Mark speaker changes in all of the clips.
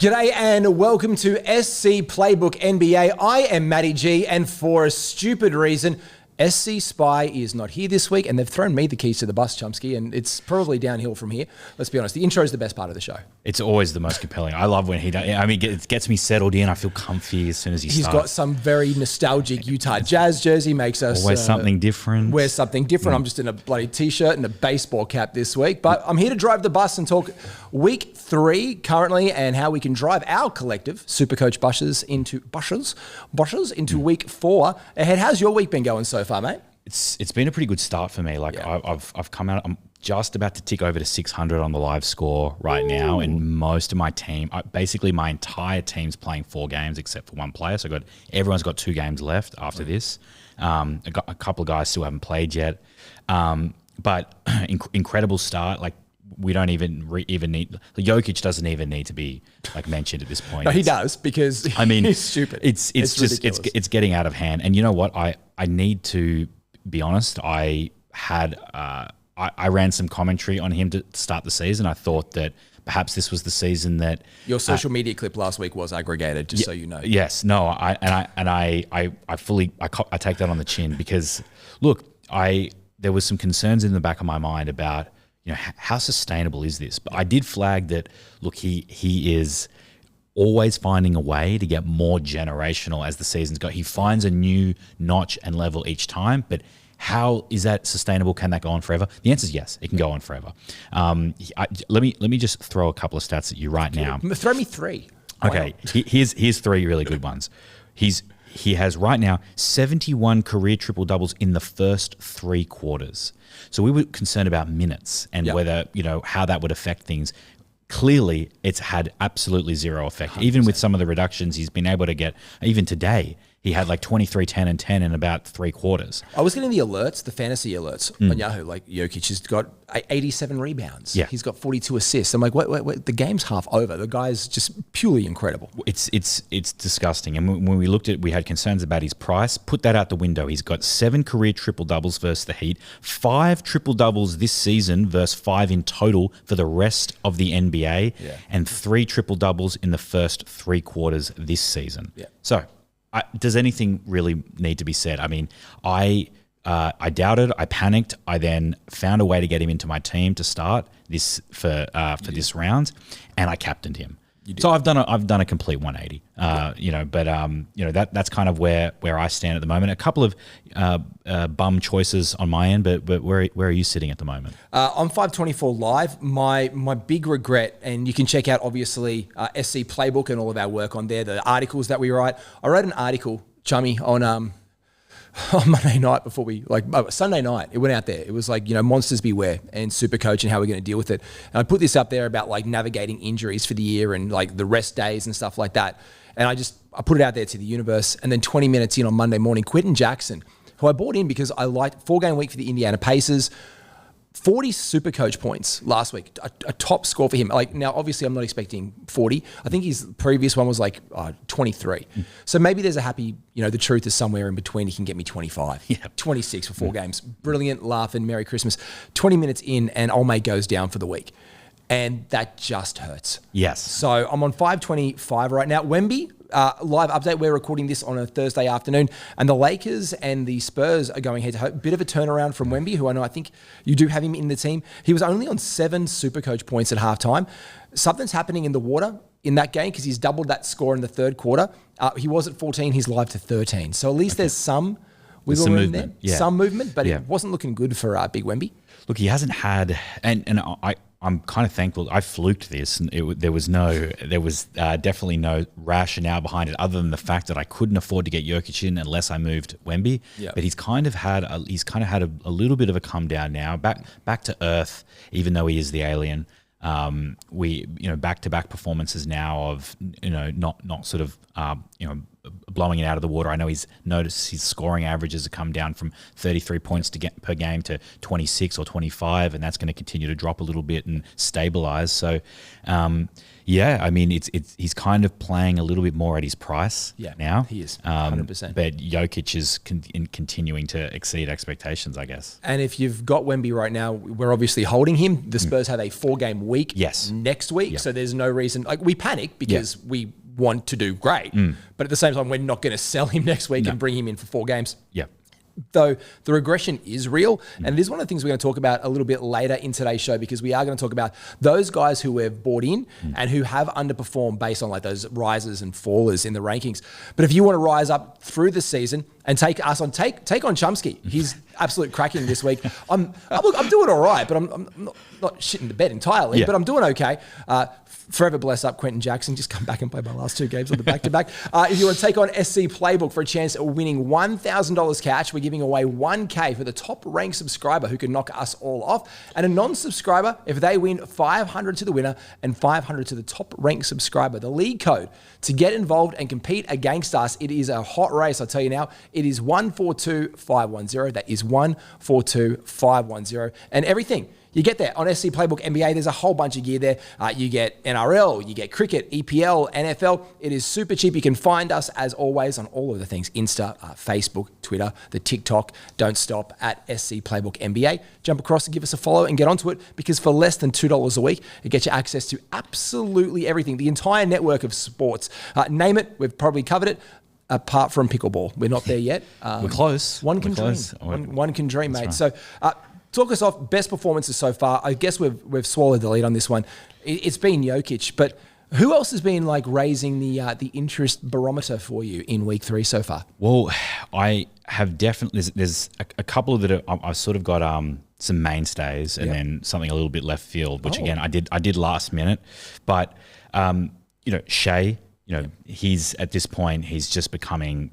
Speaker 1: G'day and welcome to SC Playbook NBA. I am Matty G, and for a stupid reason, SC Spy is not here this week, and they've thrown me the keys to the bus, Sumsky, and it's probably downhill from here. Let's be honest, the intro is the best part of the show.
Speaker 2: It's always the most compelling. I love when he does. I mean, it gets me settled in. I feel comfy as soon as he starts.
Speaker 1: He's got some very nostalgic Utah Jazz jersey, makes us
Speaker 2: always something different.
Speaker 1: Wear something different. I'm just in a bloody t-shirt and a baseball cap this week, but I'm here to drive the bus and talk week 3 currently and how we can drive our collective Supercoach bushes into week 4 ahead. How's your week been going so far, mate?
Speaker 2: It's been a pretty good start for me. Like I've come out. I'm just about to tick over to 600 on the live score right now, and most of my team, basically my entire team's playing 4 games except for one player. So everyone's got 2 games left after this. I got a couple of guys still haven't played yet, but incredible start. Like we don't even need. Jokic doesn't even need to be like mentioned at this point.
Speaker 1: No, he does, because he's stupid.
Speaker 2: It's just ridiculous. It's getting out of hand. And you know what? I need to be honest. I ran some commentary on him to start the season. I thought that perhaps this was the season that
Speaker 1: your social media clip last week was aggregated, just so you know.
Speaker 2: Yes, no, I take that on the chin, because look, there was some concerns in the back of my mind about, you know, how sustainable is this? But I did flag that, look, he is always finding a way to get more generational as the seasons go. He finds a new notch and level each time, but how is that sustainable? Can that go on forever? The answer is yes, it can go on forever. Let me just throw a couple of stats at you right now.
Speaker 1: Throw me 3.
Speaker 2: Okay, here's 3 really good ones. He has right now 71 career triple doubles in the first 3 quarters. So we were concerned about minutes and whether, you know, how that would affect things. Clearly, it's had absolutely zero effect. 100%. Even with some of the reductions he's been able to get, even today, he had like 23, 10, and 10 in about 3 quarters.
Speaker 1: I was getting the alerts, the fantasy alerts on Yahoo. Like, Jokic has got 87 rebounds. Yeah. He's got 42 assists. I'm like, wait, the game's half over. The guy's just purely incredible.
Speaker 2: It's disgusting. And when we looked at, we had concerns about his price. Put that out the window. He's got 7 career triple doubles versus the Heat, 5 triple doubles this season versus 5 in total for the rest of the NBA, and 3 triple doubles in the first 3 quarters this season. Yeah. So, does anything really need to be said? I mean, I doubted, I panicked, I then found a way to get him into my team to start this for this round, and I captained him. So I've done a complete 180. That's kind of where I stand at the moment. A couple of bum choices on my end, but where are you sitting at the moment?
Speaker 1: On 524 Live, my big regret, and you can check out obviously SC Playbook and all of our work on there, the articles that we write. I wrote an article, Chummy, on Monday night Sunday night, it went out there. It was like, you know, monsters beware and Supercoach and how we're going to deal with it. And I put this up there about like navigating injuries for the year and like the rest days and stuff like that. And I put it out there to the universe. And then 20 minutes in on Monday morning, Quentin Jackson, who I bought in because I liked 4-game week for the Indiana Pacers, 40 Supercoach points last week, a top score for him. Like, now, obviously, I'm not expecting 40. I think his previous one was like 23. So maybe there's a happy, you know, the truth is somewhere in between. He can get me 25, 26 for 4 games. Brilliant, laughing, Merry Christmas. 20 minutes in, and old mate goes down for the week. And that just hurts.
Speaker 2: Yes.
Speaker 1: So I'm on 525 right now. Wemby, live update. We're recording this on a Thursday afternoon, and the Lakers and the Spurs are going head to head. Bit of a turnaround from Wemby, who I think you do have him in the team. He was only on 7 Supercoach points at halftime. Something's happening in the water in that game, because he's doubled that score in the 3rd quarter. He was at 14. He's live to 13. So at least there's some wiggle room there, some movement, but it wasn't looking good for Big Wemby.
Speaker 2: Look, he hasn't had, and I'm kind of thankful. I fluked this, and there was definitely no rationale behind it, other than the fact that I couldn't afford to get Jokic in unless I moved Wemby. Yep. But he's kind of had a little bit of a come down now, back to earth, even though he is the alien. Back-to-back performances now of, you know, not sort of blowing it out of the water. I know he's noticed his scoring averages have come down from 33 points per game to 26 or 25, and that's going to continue to drop a little bit and stabilize. So, I mean, he's kind of playing a little bit more at his price now.
Speaker 1: He is 100%.
Speaker 2: But Jokic is continuing to exceed expectations, I guess.
Speaker 1: And if you've got Wemby right now, we're obviously holding him. The Spurs have a 4-game week next week, so there's no reason. Like, we panic because we want to do great, but at the same time, we're not going to sell him next week and bring him in for 4 games.
Speaker 2: Yeah.
Speaker 1: Though the regression is real, and it is one of the things we're going to talk about a little bit later in today's show, because we are going to talk about those guys who we've bought in and who have underperformed based on like those rises and fallers in the rankings. But if you want to rise up through the season and take on Sumsky, he's absolute cracking this week. I'm doing all right, but I'm not shitting the bed entirely, but I'm doing okay. Forever bless up Quentin Jackson. Just come back and play my last 2 games on the back-to-back. If you want to take on SC Playbook for a chance at winning $1,000 cash, we're giving away $1,000 for the top-ranked subscriber who can knock us all off. And a non-subscriber, if they win, $500 to the winner and $500 to the top-ranked subscriber. The league code to get involved and compete against us, it is a hot race, I'll tell you now. It is 142510. That is 142510. And everything you get there on SC Playbook NBA. There's a whole bunch of gear there. You get NRL, you get cricket, EPL, NFL. It is super cheap. You can find us, as always, on all of the things: Insta, Facebook, Twitter, the TikTok. Don't stop at SC Playbook NBA. Jump across and give us a follow and get onto it, because for less than $2 a week, it gets you access to absolutely everything. The entire network of sports. Name it, we've probably covered it. Apart from pickleball. We're not there yet.
Speaker 2: We're close.
Speaker 1: One can dream. One can dream, mate. Right. So talk us off best performances so far. I guess we've swallowed the lead on this one. It's been Jokic, but who else has been like raising the interest barometer for you in week 3 so far?
Speaker 2: Well, I have definitely, there's a couple that I've sort of got some mainstays and then something a little bit left field, which again, I did last minute. But, Shea, he's at this point, he's just becoming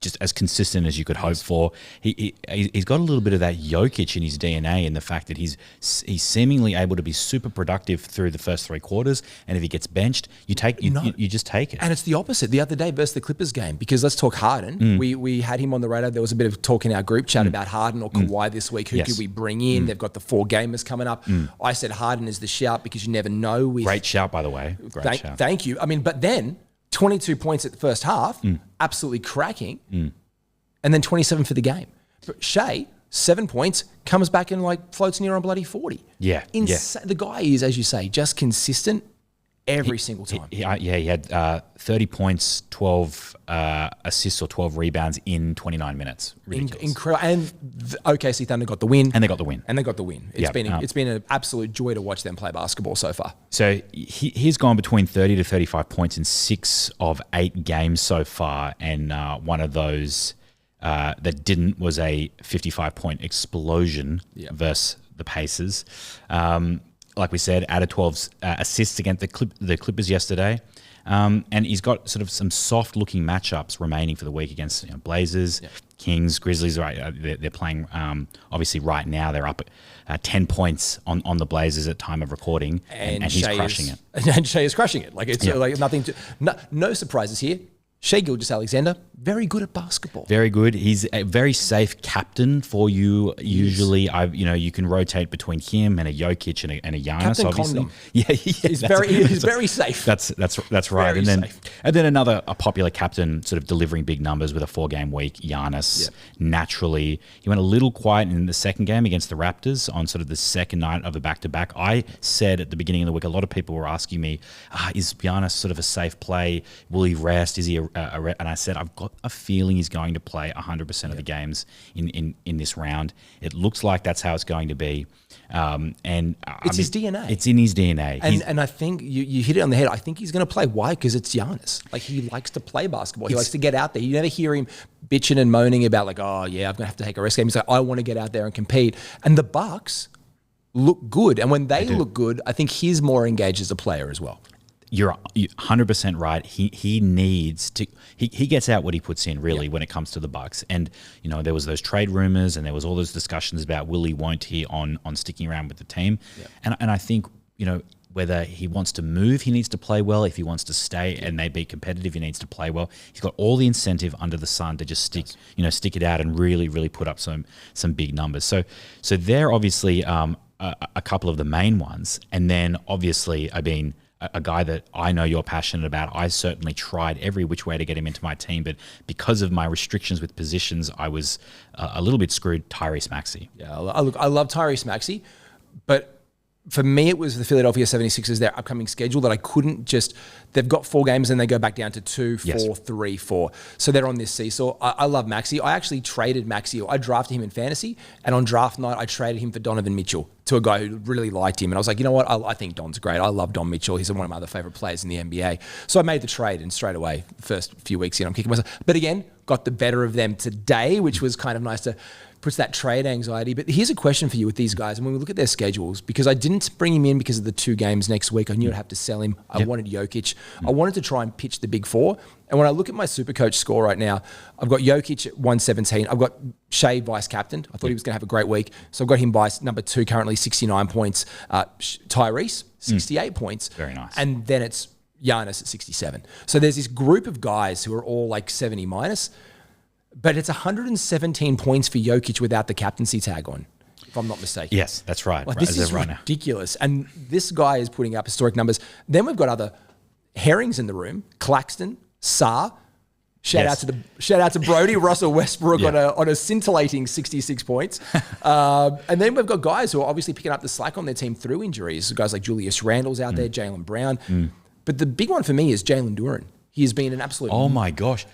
Speaker 2: just as consistent as you could hope for. He's got a little bit of that Jokic in his DNA, and the fact that he's seemingly able to be super productive through the first 3 quarters. And if he gets benched, you just take it.
Speaker 1: And it's the opposite. The other day versus the Clippers game, because let's talk Harden. We had him on the radar. There was a bit of talk in our group chat about Harden or Kawhi this week. Who could we bring in? They've got the 4 gamers coming up. I said Harden is the shout, because you never know.
Speaker 2: Great shout, by the way. Great shout.
Speaker 1: Thank you. I mean, but then 22 points at the first half, absolutely cracking, and then 27 for the game. But Shea, 7 points, comes back and like floats near on bloody 40.
Speaker 2: Yeah.
Speaker 1: The guy is, as you say, just consistent every single time.
Speaker 2: He had 30 points, 12 assists or 12 rebounds in 29 minutes.
Speaker 1: Incredible. And OKC Thunder got the win.
Speaker 2: And they got the win.
Speaker 1: It's been an absolute joy to watch them play basketball so far.
Speaker 2: So he's gone between 30 to 35 points in 6 of 8 games so far. And one of those that didn't was a 55-point explosion versus the Pacers. Like we said, added 12 assists against the Clippers yesterday. And he's got sort of some soft-looking matchups remaining for the week against Blazers, Kings, Grizzlies. Right, they're playing, obviously right now they're up 10 points on the Blazers at time of recording, and he's crushing it.
Speaker 1: And Shea is crushing it. Like it's like nothing no surprises here. Shea Gilgeous-Alexander, very good at basketball.
Speaker 2: Very good. He's a very safe captain for you. Usually, you can rotate between him and a Jokic and a Giannis.
Speaker 1: Captain
Speaker 2: obviously,
Speaker 1: Condom.
Speaker 2: He's
Speaker 1: very safe.
Speaker 2: That's right.
Speaker 1: Very
Speaker 2: And then another popular captain, sort of delivering big numbers with a 4-game week. Giannis. Naturally, he went a little quiet in the second game against the Raptors on sort of the second night of a back-to-back. I said at the beginning of the week, a lot of people were asking me, is Giannis sort of a safe play? Will he rest? Is he and I said, I've got a feeling he's going to play 100% of the games in this round. It looks like that's how it's going to be. And
Speaker 1: it's his DNA.
Speaker 2: It's in his DNA.
Speaker 1: And I think you hit it on the head. I think he's going to play. Why? Because it's Giannis. Like, he likes to play basketball. He likes to get out there. You never hear him bitching and moaning about like, I'm going to have to take a rest game. He's like, I want to get out there and compete. And the Bucks look good. And when they look good, I think he's more engaged as a player as well.
Speaker 2: You're 100% right. He needs to. He gets out what he puts in, really, when it comes to the Bucks. And there was those trade rumors, and there was all those discussions about will he, won't he on sticking around with the team. And I think whether he wants to move, he needs to play well. If he wants to stay and they be competitive, he needs to play well. He's got all the incentive under the sun to just stick it out and really, really put up some big numbers. So they're obviously a couple of the main ones. And then obviously, I mean, a guy that I know you're passionate about. I certainly tried every which way to get him into my team, but because of my restrictions with positions, I was a little bit screwed. Tyrese Maxey.
Speaker 1: Yeah, look, I love Tyrese Maxey, but for me, it was the Philadelphia 76ers, their upcoming schedule that I couldn't just, they've got 4 games and they go back down to 2, 4, 3, 4. So they're on this seesaw. I love Maxey. I actually traded Maxey. I drafted him in fantasy, and on draft night, I traded him for Donovan Mitchell to a guy who really liked him. And I was like, you know what? I think Don's great. I love Don Mitchell. He's one of my other favorite players in the NBA. So I made the trade, and straight away, the first few weeks in, I'm kicking myself. But again, got the better of them today, which was kind of nice to puts that trade anxiety. But here's a question for you with these guys. And when we look at their schedules, because I didn't bring him in because of the 2 games next week, I knew I'd have to sell him. I wanted Jokic. I wanted to try and pitch the big 4. And when I look at my Supercoach score right now, I've got Jokic at 117. I've got Shea vice captain. I thought he was going to have a great week. So I've got him by number 2 currently, 69 points. Tyrese, 68 points.
Speaker 2: Very nice.
Speaker 1: And then it's Giannis at 67. So there's this group of guys who are all like 70 minus. But it's 117 points for Jokic without the captaincy tag on, if I'm not mistaken.
Speaker 2: Yes, that's right.
Speaker 1: Like, this is ridiculous. And this guy is putting up historic numbers. Then we've got other herrings in the room. Claxton, Sarr. Shout out to Brody, Russell Westbrook on a scintillating 66 points. And then we've got guys who are obviously picking up the slack on their team through injuries. Guys like Julius Randle's out there, Jaylen Brown. But the big one for me is Jalen Duren. He has been an absolute
Speaker 2: my gosh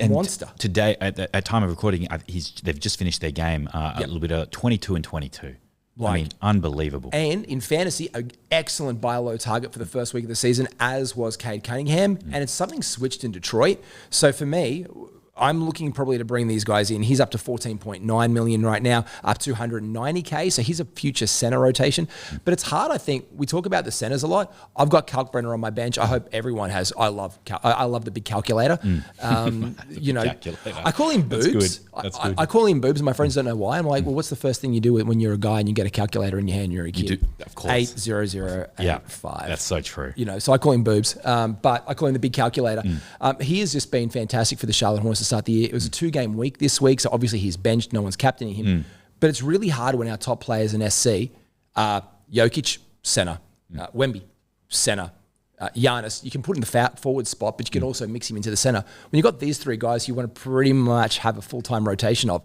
Speaker 1: monster.
Speaker 2: Today, at time of recording, they've just finished their game a little bit of 22 and 22. I mean, unbelievable.
Speaker 1: And in fantasy, an excellent buy low target for the first week of the season, as was Cade Cunningham. And it's something switched in Detroit. So for me, I'm looking probably to bring these guys in. He's up to 14.9 million right now, up to 190K. So he's a future center rotation. But it's hard, I think. We talk about the centers a lot. I've got Kalkbrenner on my bench. I hope everyone has. I love the big calculator. You know,
Speaker 2: Calculator.
Speaker 1: I call him Boobs.
Speaker 2: That's good.
Speaker 1: I call him Boobs. My friends don't know why. I'm like, well, what's the first thing you do when you're a guy and you get a calculator in your hand and you're a kid?
Speaker 2: You do, of course.
Speaker 1: 80085.
Speaker 2: That's so true.
Speaker 1: You know, so I call him Boobs, but I call him the big calculator. He has just been fantastic for the Charlotte Hornets to start the year. It was a 2-game week this week, so obviously he's benched. No one's captaining him. But it's really hard when our top players in SC are Jokic, center, Wemby, center, Giannis. You can put in the forward spot, but you can also mix him into the center. When you've got these 3 guys you want to pretty much have a full-time rotation of,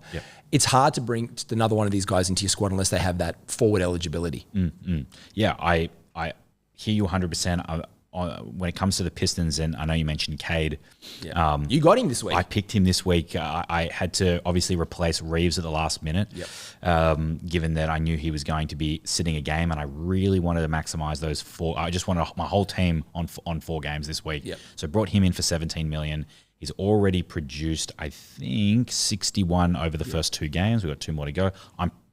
Speaker 1: it's hard to bring another one of these guys into your squad unless they have that forward eligibility.
Speaker 2: Yeah, I hear you 100%. When it comes to the Pistons, and I know you mentioned Cade.
Speaker 1: You got him this week.
Speaker 2: I picked him this week. I had to obviously replace Reeves at the last minute, given that I knew he was going to be sitting a game, and I really wanted to maximize those 4. I just wanted my whole team on 4 games this week. So I brought him in for 17 million. He's already produced, I think, 61 over the first 2 games. We've got 2 more to go.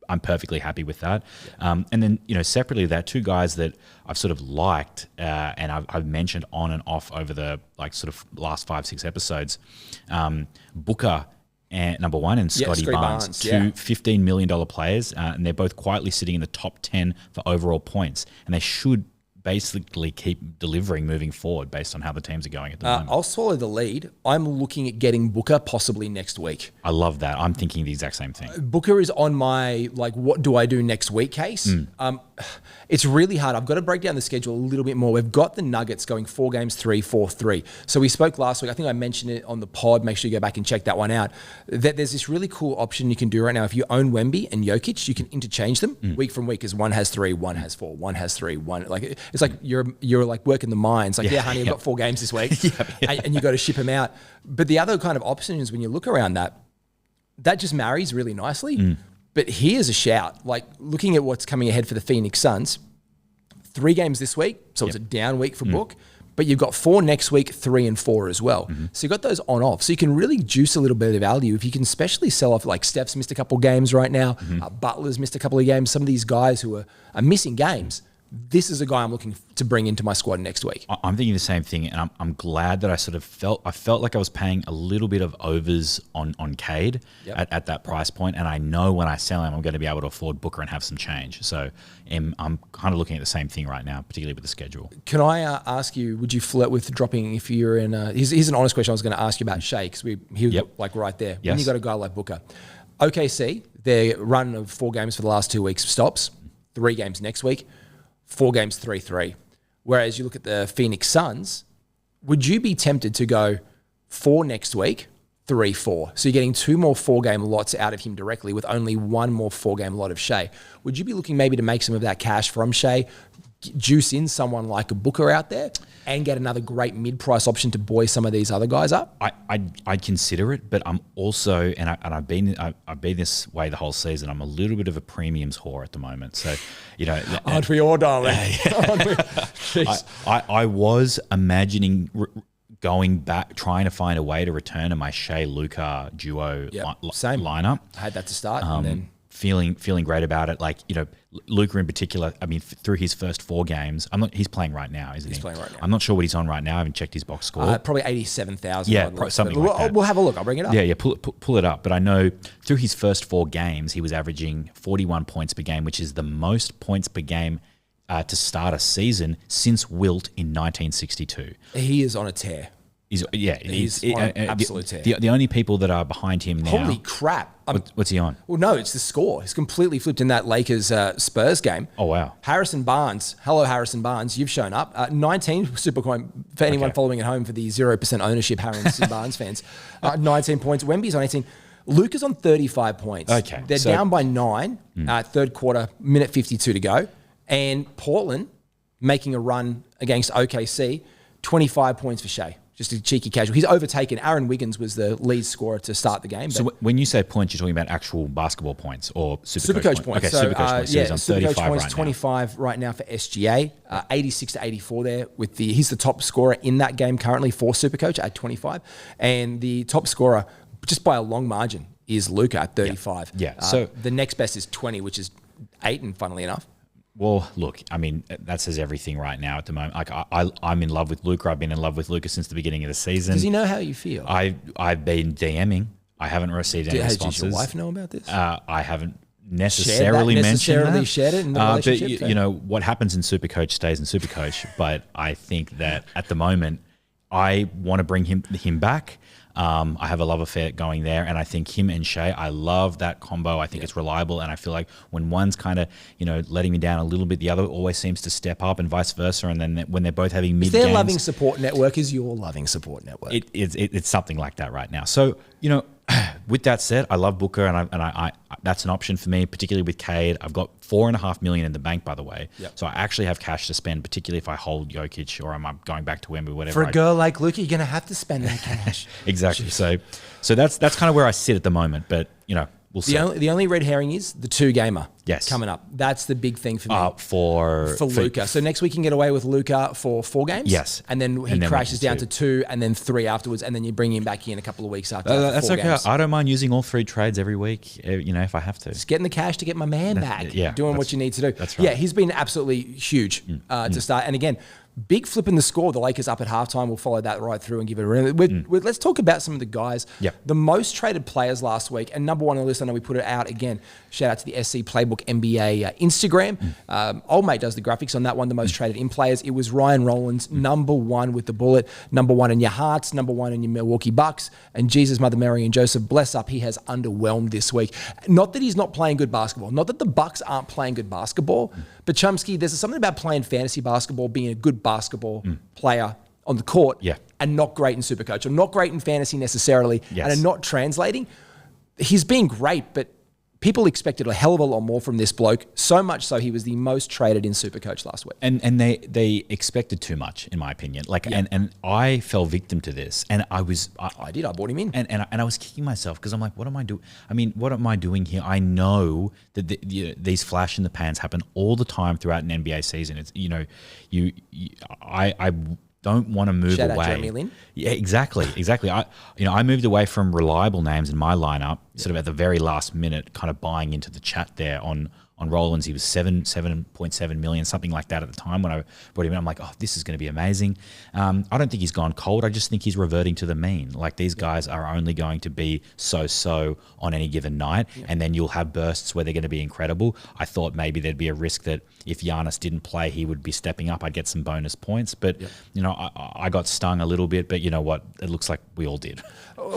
Speaker 2: I'm perfectly happy with that. And then, separately, there are 2 guys that I've sort of liked and I've mentioned on and off over the sort of last 5-6 episodes. Booker, number 1, and Scotty Barnes, 2 $15 million players, and they're both quietly sitting in the top 10 for overall points. And they should basically keep delivering moving forward based on how the teams are going at the moment.
Speaker 1: I'll swallow the lead. I'm looking at getting Booker possibly next week.
Speaker 2: I love that. I'm thinking the exact same thing.
Speaker 1: Booker is on my, what do I do next week case. It's really hard. I've got to break down the schedule a little bit more. We've got the Nuggets going 4 games, 3, 4, 3. So we spoke last week. I think I mentioned it on the pod. Make sure you go back and check that one out. That there's this really cool option you can do right now. If you own Wemby and Jokic, you can interchange them week from week, because one has 3, one has 4, one has 3, one it's like you're like working the mines. Like, honey, I've got 4 games this week, and you got to ship them out. But the other kind of option is when you look around that just marries really nicely. But here's a shout. Like, looking at what's coming ahead for the Phoenix Suns, 3 games this week, so it's a down week for Book. But you've got 4 next week, 3 and 4 as well. So you've got those on-off. So you can really juice a little bit of value. If you can especially sell off, like Steph's missed a couple of games right now. Butler's missed a couple of games. Some of these guys who are missing games, this is a guy I'm looking to bring into my squad next week.
Speaker 2: I'm thinking the same thing, and I'm glad that I felt like I was paying a little bit of overs on Cade at that price point, and I know when I sell him, I'm going to be able to afford Booker and have some change. So I'm kind of looking at the same thing right now, particularly with the schedule.
Speaker 1: Can I ask you, would you flirt with dropping if you're in here's an honest question I was going to ask you about Shea, because he was like right there.
Speaker 2: Yes.
Speaker 1: When you got a guy like Booker. OKC, their run of 4 games for the last 2 weeks stops. 3 games next week. 4 games, 3-3. Whereas you look at the Phoenix Suns, would you be tempted to go 4 next week, 3-4? So you're getting 2 more 4-game lots out of him directly with only 1 more 4-game lot of Shea. Would you be looking maybe to make some of that cash from Shea, juice in someone like a Booker out there, and get another great mid-price option to buoy some of these other guys up?
Speaker 2: I'd consider it, but I'm also, and I've been this way the whole season. I'm a little bit of a premiums whore at the moment. So,
Speaker 1: aren't we all, darling?
Speaker 2: I was imagining going back, trying to find a way to return to my Shea Luka duo lineup.
Speaker 1: I had that to start, and then
Speaker 2: feeling great about it. Like, Luka in particular, I mean, through his first 4 games, he's playing right now, isn't he?
Speaker 1: He's playing right now.
Speaker 2: I'm not sure what he's on right now. I haven't checked his box score.
Speaker 1: Probably 87,000.
Speaker 2: Yeah, something like that.
Speaker 1: We'll have a look. I'll bring it up.
Speaker 2: Yeah, pull it up. But I know through his first 4 games, he was averaging 41 points per game, which is the most points per game to start a season since Wilt in 1962.
Speaker 1: He is on a tear.
Speaker 2: He's
Speaker 1: on an absolute tear.
Speaker 2: The only people that are behind him now.
Speaker 1: Holy crap.
Speaker 2: What's he on?
Speaker 1: Well, no, it's the score. He's completely flipped in that Lakers Spurs game.
Speaker 2: Oh, wow.
Speaker 1: Harrison Barnes. Hello, Harrison Barnes. You've shown up. 19 Supercoin for anyone following at home for the 0% ownership Harrison Barnes fans. 19 points. Wemby's on 18. Luka's on 35 points.
Speaker 2: Okay.
Speaker 1: They're down by 9. Third quarter, minute 52 to go. And Portland making a run against OKC. 25 points for Shea. Just a cheeky casual. He's overtaken. Aaron Wiggins was the lead scorer to start the game.
Speaker 2: So when you say points, you're talking about actual basketball points or Supercoach points?
Speaker 1: Okay,
Speaker 2: so, Supercoach points. So he's on 35
Speaker 1: points,
Speaker 2: right
Speaker 1: 25 right now for SGA. 86 to 84 there. He's the top scorer in that game currently for Supercoach at 25. And the top scorer, just by a long margin, is Luka at 35.
Speaker 2: Yeah. So
Speaker 1: the next best is 20, which is Ayton, funnily enough.
Speaker 2: Well, look, I mean, that says everything right now at the moment. Like, I'm in love with Luka. I've been in love with Luka since the beginning of the season.
Speaker 1: Does he know how you feel?
Speaker 2: I've been DMing. I haven't received any responses.
Speaker 1: Does your wife know about this?
Speaker 2: I haven't necessarily mentioned that.
Speaker 1: Shared it in the relationship.
Speaker 2: But what happens in Supercoach stays in Supercoach. But I think that at the moment, I want to bring him back. I have a love affair going there, and I think him and Shea, I love that combo. I think it's reliable, and I feel like when one's kind of letting me down a little bit, the other always seems to step up, and vice versa. And then when they're both having mid games,
Speaker 1: their loving support network is your loving support network.
Speaker 2: It's something like that right now. So with that said, I love Booker, and I that's an option for me, particularly with Cade. I've got $4.5 million in the bank, by the way. Yep. So I actually have cash to spend, particularly if I hold Jokic or I'm going back to Wemby, whatever.
Speaker 1: For a girl like Luka, you're going to have to spend that cash.
Speaker 2: Exactly. Jeez. So that's kind of where I sit at the moment. But we'll see.
Speaker 1: The only red herring is the 2-gamer.
Speaker 2: Yes.
Speaker 1: Coming up. That's the big thing for me.
Speaker 2: For
Speaker 1: Luka. So next week you can get away with Luka for 4 games.
Speaker 2: Yes.
Speaker 1: And then he crashes down to 2 and then 3 afterwards. And then you bring him back in a couple of weeks after
Speaker 2: that's
Speaker 1: 4
Speaker 2: okay.
Speaker 1: games.
Speaker 2: I don't mind using all 3 trades every week, if I have to.
Speaker 1: Just getting the cash to get my man back.
Speaker 2: Yeah.
Speaker 1: Doing what you need to do.
Speaker 2: That's right.
Speaker 1: Yeah, he's been absolutely huge to start. And again, big flip in the score. The Lakers up at halftime. We'll follow that right through and give it a ring. Let's talk about some of the guys.
Speaker 2: Yep.
Speaker 1: The most traded players last week, and number 1 on the list, I know we put it out again. Shout out to the SC Playbook NBA Instagram. Old mate does the graphics on that one, the most traded in players. It was Ryan Rollins, number 1 with the bullet, number 1 in your hearts, number 1 in your Milwaukee Bucks. And Jesus, Mother Mary and Joseph, bless up, he has underwhelmed this week. Not that he's not playing good basketball, not that the Bucks aren't playing good basketball, but Sumsky, there's something about playing fantasy basketball, being a good basketball player on the court and not great in Supercoach, or not great in fantasy necessarily, and are not translating. He's been great, but people expected a hell of a lot more from this bloke, so much so he was the most traded in Supercoach last week.
Speaker 2: And they expected too much, in my opinion. And I fell victim to this, and I did. I
Speaker 1: bought him in,
Speaker 2: and I was kicking myself because I'm like, what am I doing? I mean, what am I doing here? I know that these flash in the pans happen all the time throughout an NBA season. It's I don't want to move
Speaker 1: away.
Speaker 2: Shout out
Speaker 1: Jeremy Lin.
Speaker 2: Yeah, exactly. I moved away from reliable names in my lineup, sort of at the very last minute, kind of buying into the chat there on On Rollins, he was 7.7 million, something like that at the time when I brought him in. I'm like, oh, this is going to be amazing. I don't think he's gone cold. I just think he's reverting to the mean. Like these guys are only going to be so on any given night, and then you'll have bursts where they're going to be incredible. I thought maybe there'd be a risk that if Giannis didn't play, he would be stepping up. I'd get some bonus points, but I got stung a little bit. But you know what? It looks like we all did.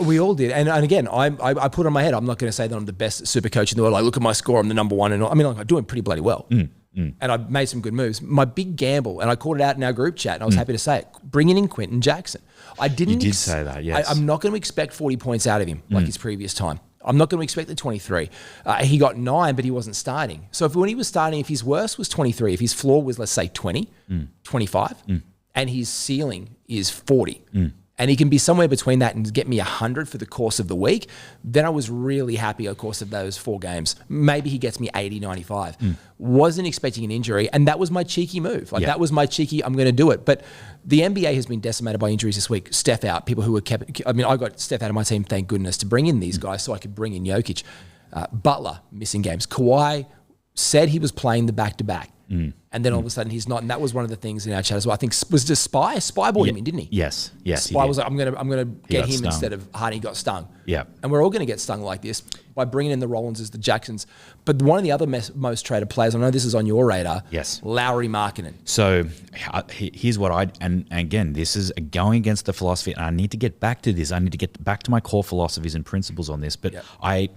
Speaker 1: We all did, and again, I put on my head. I'm not going to say that I'm the best super coach in the world. Like, look at my score. I'm the number one, and I mean, like, I'm doing pretty bloody well. And I made some good moves. My big gamble, and I called it out in our group chat, and I was happy to say it, bringing in Quentin Jackson. I didn't.
Speaker 2: You did say that, yes.
Speaker 1: I'm not going to expect 40 points out of him like his previous time. I'm not going to expect the 23. He got 9, but he wasn't starting. So when he was starting, if his worst was 23, if his floor was, let's say, 20, 25, and his ceiling is 40, and he can be somewhere between that and get me 100 for the course of the week, then I was really happy over the course of those 4 games. Maybe he gets me 80, 95. Wasn't expecting an injury, and that was my cheeky move. Like that was my cheeky, I'm going to do it. But the NBA has been decimated by injuries this week. Steph out, people who were kept. I mean, I got Steph out of my team, thank goodness, to bring in these guys so I could bring in Jokic. Butler, missing games. Kawhi said he was playing the back-to-back. And then all of a sudden he's not, and that was one of the things in our chat as well. I think was just Spy brought him in, didn't he?
Speaker 2: Yes.
Speaker 1: Spy was like, I'm gonna get him instead of Harden. He got stung.
Speaker 2: Yeah,
Speaker 1: and we're all gonna get stung like this by bringing in the Rollinses, the Jacksons. But one of the other most traded players, I know this is on your radar.
Speaker 2: Yes,
Speaker 1: Lauri Markkanen.
Speaker 2: So here's what and again, this is going against the philosophy, and I need to get back to this. I need to get back to my core philosophies and principles on this. But I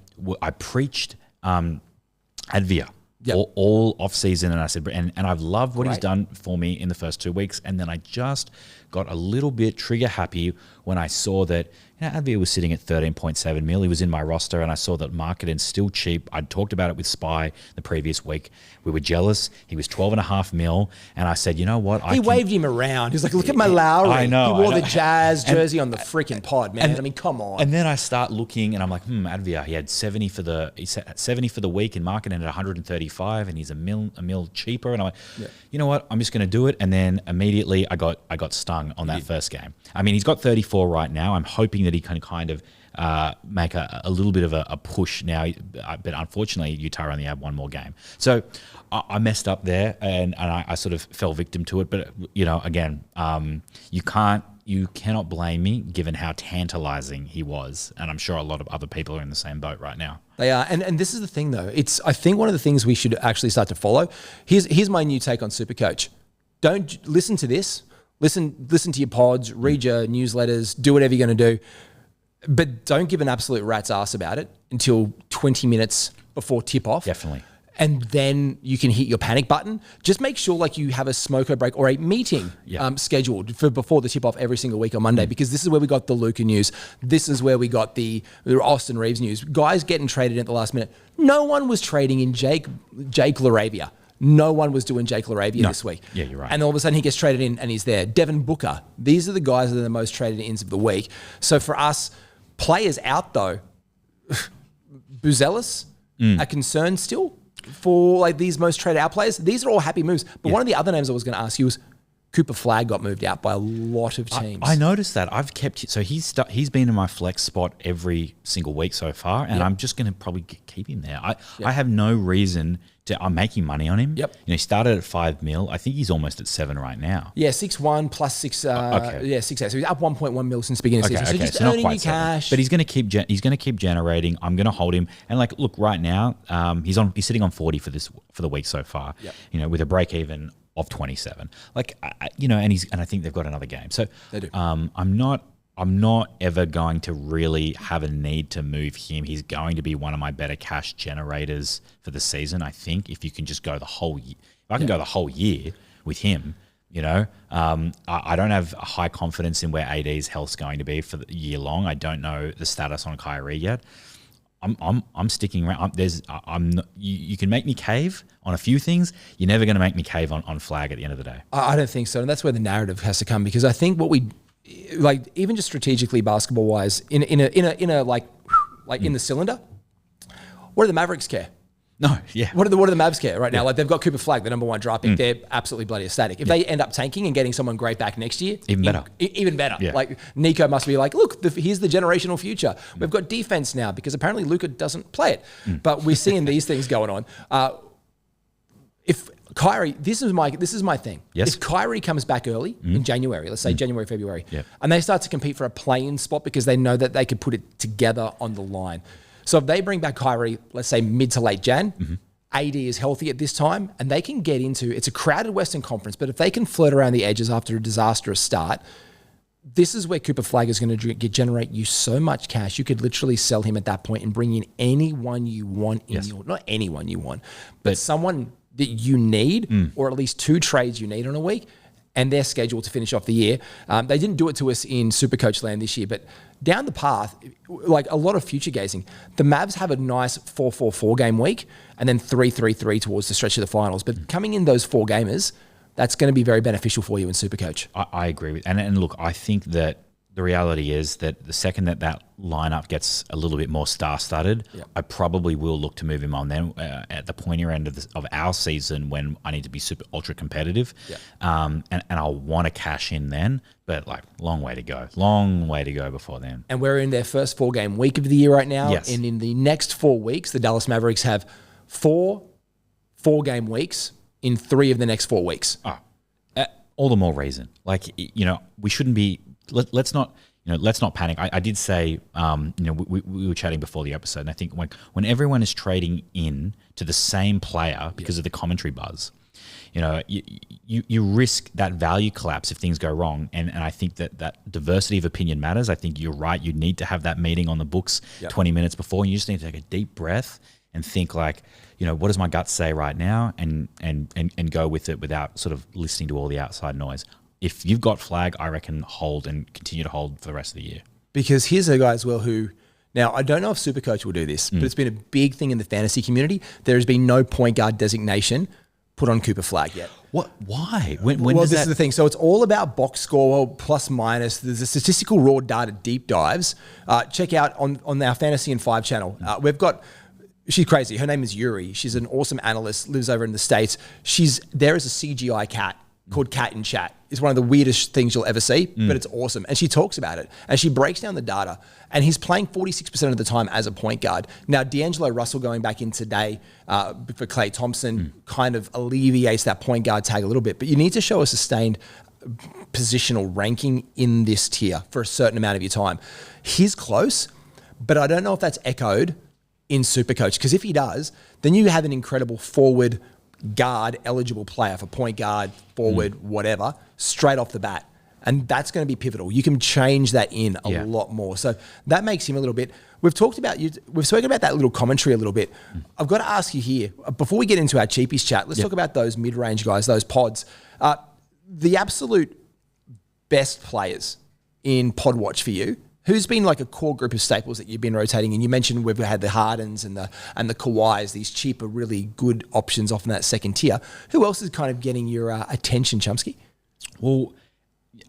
Speaker 2: preached Advia. All off season, and I said, and I've loved what he's done for me in the first 2 weeks, and then I just got a little bit trigger happy when I saw that Advia was sitting at 13.7 mil. He was in my roster, and I saw that Markkanen's still cheap. I'd talked about it with Spy the previous week. We were jealous. He was 12.5 mil, and I said, you know what?
Speaker 1: He waved him around. He was like, look at my Lowry.
Speaker 2: I know.
Speaker 1: He wore the Jazz jersey on the freaking pod, man. I mean, come on.
Speaker 2: And then I start looking, and I'm like, Advia, he had 70 for the week, and Markkanen at 135, and he's a mil cheaper. And I'm like, you know what? I'm just going to do it. And then immediately I got stung on that first game. I mean, he's got 34 right now. I'm hoping that he can kind of make a little bit of a push now, but unfortunately Utah only have one more game. So I messed up there, and I sort of fell victim to it. But again, you cannot blame me given how tantalizing he was, and I'm sure a lot of other people are in the same boat right now.
Speaker 1: They are, and this is the thing though. I think one of the things we should actually start to follow. Here's my new take on Supercoach. Don't listen to this. Listen to your pods, read your newsletters, do whatever you're going to do. But don't give an absolute rat's ass about it until 20 minutes before tip-off.
Speaker 2: Definitely.
Speaker 1: And then you can hit your panic button. Just make sure like you have a smoker break or a meeting scheduled for before the tip-off every single week on Monday, because this is where we got the Luka news. This is where we got the Austin Reeves news. Guys getting traded at the last minute. No one was trading in Jake LaRavia. No one was doing Jake LaRavia this week.
Speaker 2: Yeah, you're right.
Speaker 1: And all of a sudden he gets traded in and he's there. Devin Booker. These are the guys that are the most traded ins of the week. So for us, players out though, Buzelis, a concern still for like these most traded out players. These are all happy moves. But one of the other names I was going to ask you was Cooper Flagg got moved out by a lot of teams.
Speaker 2: I noticed that. He's been in my flex spot every single week so far, and I'm just going to probably keep him there. I have no reason to. I'm making money on him.
Speaker 1: Yep.
Speaker 2: He started at 5 mil. I think he's almost at 7 right now.
Speaker 1: Yeah, 6.1 plus 6.
Speaker 2: Okay.
Speaker 1: Yeah, 6.8. So he's up 1.1 mil since the beginning of the season. So just
Speaker 2: not
Speaker 1: earning
Speaker 2: quite
Speaker 1: your
Speaker 2: 7.
Speaker 1: cash.
Speaker 2: But he's going to keep generating. I'm going to hold him. And like, look, right now, he's sitting on 40 for the week so far. Yep. With a break even of 27, like and I think they've got another game. So
Speaker 1: they do.
Speaker 2: I'm not ever going to really have a need to move him. He's going to be one of my better cash generators for the season. I think if you can just go the whole year, if I can go the whole year with him, I don't have a high confidence in where AD's health's going to be for the year long. I don't know the status on Kyrie yet. I'm sticking around. You can make me cave on a few things. You're never going to make me cave on Flagg at the end of the day.
Speaker 1: I don't think so, and that's where the narrative has to come, because I think what we like, even just strategically basketball wise, in a like in the cylinder, what do the Mavericks care?
Speaker 2: No, yeah.
Speaker 1: What do the Mavs care right now? Like, they've got Cooper Flagg, the number 1 draft pick. They're absolutely bloody ecstatic. If they end up tanking and getting someone great back next year,
Speaker 2: even better.
Speaker 1: Even better.
Speaker 2: Yeah.
Speaker 1: Like, Nico must be like, look, here's the generational future. We've got defense now because apparently Luka doesn't play it. But we're seeing these things going on. if Kyrie, this is my thing.
Speaker 2: Yes.
Speaker 1: If Kyrie comes back early in January, let's say January, February,
Speaker 2: Yep.
Speaker 1: and they start to compete for a play-in spot because they know that they could put it together on the line. So if they bring back Kyrie, let's say mid to late Jan, AD is healthy at this time, and they can get into, it's a crowded Western Conference, but if they can flirt around the edges after a disastrous start, this is where Cooper Flagg is going to generate you so much cash. You could literally sell him at that point and bring in anyone you want in your, not anyone you want, but someone that you need, or at least 2 trades you need on a week, and they're scheduled to finish off the year. They didn't do it to us in Supercoach land this year, but down the path, like a lot of future gazing, the Mavs have a nice 4-4-4 game week and then 3-3-3 towards the stretch of the finals. But coming in those 4 gamers, that's going to be very beneficial for you in Supercoach.
Speaker 2: I agree with, and look, I think that the reality is that the second that lineup gets a little bit more star-studded, I probably will look to move him on then at the pointier end of our season when I need to be super ultra competitive, and I'll want to cash in then. But like, long way to go before then.
Speaker 1: And we're in their first 4-game week of the year right now,
Speaker 2: Yes.
Speaker 1: and in the next 4 weeks, the Dallas Mavericks have 4 4-game weeks in 3 of the next 4 weeks.
Speaker 2: All the more reason. Like, you know, we shouldn't be. Let's not panic. I did say, we were chatting before the episode, and I think when everyone is trading in to the same player because of the commentary buzz, you know, you risk that value collapse if things go wrong. And I think that diversity of opinion matters. I think you're right. You need to have that meeting on the books 20 minutes before. And you just need to take a deep breath and think like, you know, what does my gut say right now, and go with it without sort of listening to all the outside noise. If you've got Flagg, I reckon hold and continue to hold for the rest of the year.
Speaker 1: Because here's a guy as well who, now I don't know if Supercoach will do this, but it's been a big thing in the fantasy community. There has been no point guard designation put on Cooper Flagg yet.
Speaker 2: What? Why? When
Speaker 1: This is the thing. So it's all about box score, plus minus. There's a statistical raw data deep dives. Check out on our Fantasy and 5 channel. We've got, she's crazy. Her name is Yuri. She's an awesome analyst, lives over in the States. There is a CGI cat called Cat in Chat. It's one of the weirdest things you'll ever see, but it's awesome. And she talks about it, and she breaks down the data. And he's playing 46% of the time as a point guard. Now, D'Angelo Russell going back in today for Klay Thompson kind of alleviates that point guard tag a little bit. But you need to show a sustained positional ranking in this tier for a certain amount of your time. He's close, but I don't know if that's echoed in Supercoach, because if he does, then you have an incredible forward guard eligible player for point guard, forward, whatever, straight off the bat. And that's going to be pivotal. You can change that in a lot more. So that makes him a little bit. We've spoken about that little commentary a little bit. I've got to ask you here, before we get into our cheapies chat, let's talk about those mid-range guys, those pods. The absolute best players in pod watch for you, who's been like a core group of staples that you've been rotating in? You mentioned we've had the Hardens and the Kawhis, these cheaper, really good options off in that second tier. Who else is kind of getting your attention, Sumsky?
Speaker 2: Well,